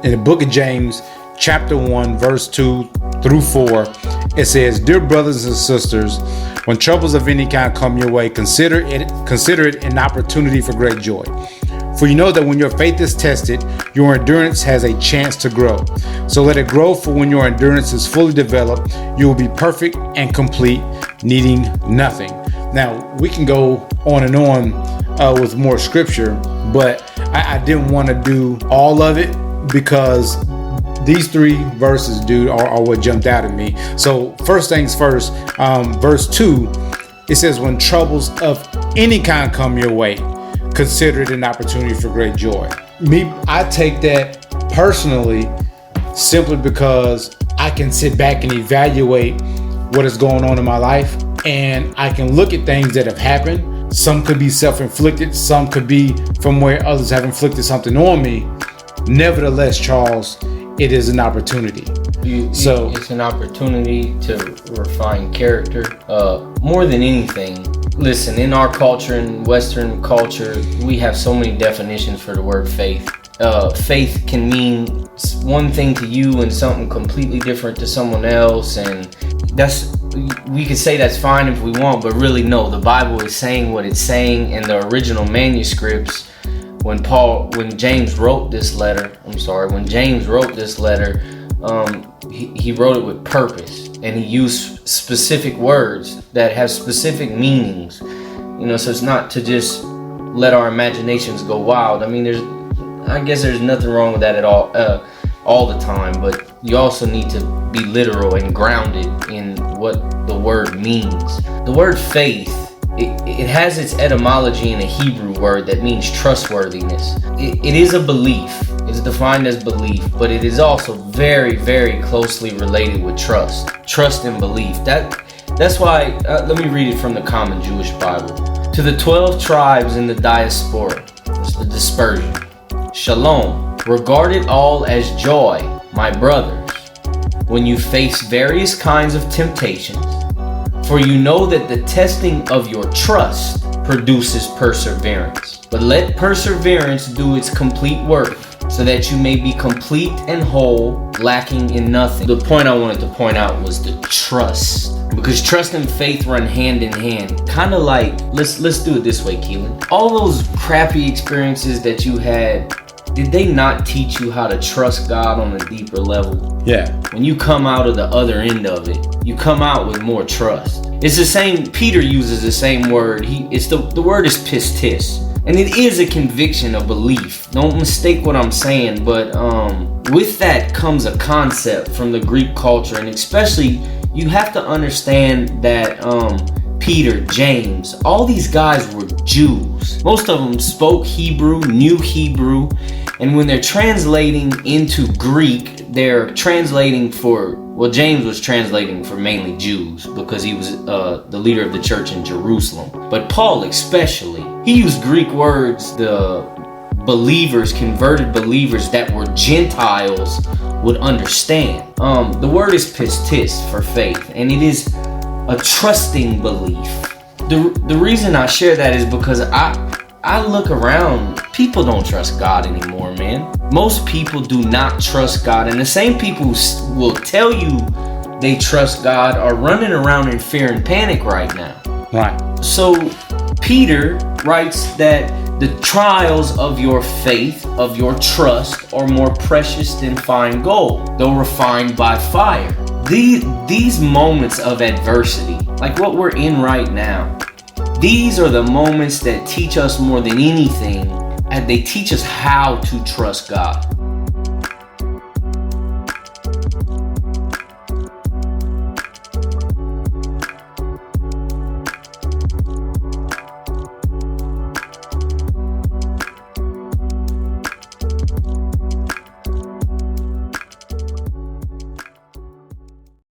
in the book of James, chapter 1, verse 2 through 4, it says, "Dear brothers and sisters, when troubles of any kind come your way, consider it an opportunity for great joy. For you know that when your faith is tested, your endurance has a chance to grow. So let it grow, for when your endurance is fully developed, you will be perfect and complete, needing nothing." Now, we can go on and on with more scripture, but I didn't want to do all of it because these three verses, dude, are what jumped out at me. So first things first, verse 2, it says, "When troubles of any kind come your way, consider it an opportunity for great joy." I take that personally simply because I can sit back and evaluate what is going on in my life, and I can look at things that have happened. Some could be self-inflicted, some could be from where others have inflicted something on me. Nevertheless, Charles, it is an opportunity. It's an opportunity to refine character. More than anything, listen, in our culture, in Western culture, we have so many definitions for the word faith. Faith can mean one thing to you and something completely different to someone else, and we could say that's fine if we want, but really no, the Bible is saying what it's saying. In the original manuscripts, when James wrote this letter, he wrote it with purpose, and he used specific words that have specific meanings. So it's not to just let our imaginations go wild. I mean, I guess there's nothing wrong with that at all the time, but you also need to be literal and grounded in what the word means. The word faith, it has its etymology in a Hebrew word that means trustworthiness. It is a belief. It's defined as belief, but it is also very, very closely related with trust. Trust and belief. That's why, let me read it from the Common Jewish Bible. "To the 12 tribes in the diaspora," it's the dispersion, "Shalom. Regard it all as joy, my brothers, when you face various kinds of temptations, for you know that the testing of your trust produces perseverance. But let perseverance do its complete work, so that you may be complete and whole, lacking in nothing." The point I wanted to point out was the trust, because trust and faith run hand in hand. Kind of like, let's do it this way, Keelan. All those crappy experiences that you had, did they not teach you how to trust God on a deeper level? Yeah. When you come out of the other end of it, you come out with more trust. It's the same, Peter uses the same word. The word is pistis. And it is a conviction, a belief. Don't mistake what I'm saying, but with that comes a concept from the Greek culture, and especially you have to understand that Peter, James, all these guys were Jews. Most of them spoke Hebrew, knew Hebrew, and when they're translating into Greek, they're translating James was translating for mainly Jews because he was the leader of the church in Jerusalem. But Paul especially, he used Greek words the believers, converted believers that were Gentiles would understand. The word is pistis for faith, and it is a trusting belief. The reason I share that is because I look around, people don't trust God anymore, man. Most people do not trust God, and the same people who will tell you they trust God are running around in fear and panic right now. Right. So Peter writes that the trials of your faith, of your trust, are more precious than fine gold, though refined by fire. These moments of adversity, like what we're in right now, these are the moments that teach us more than anything, and they teach us how to trust God.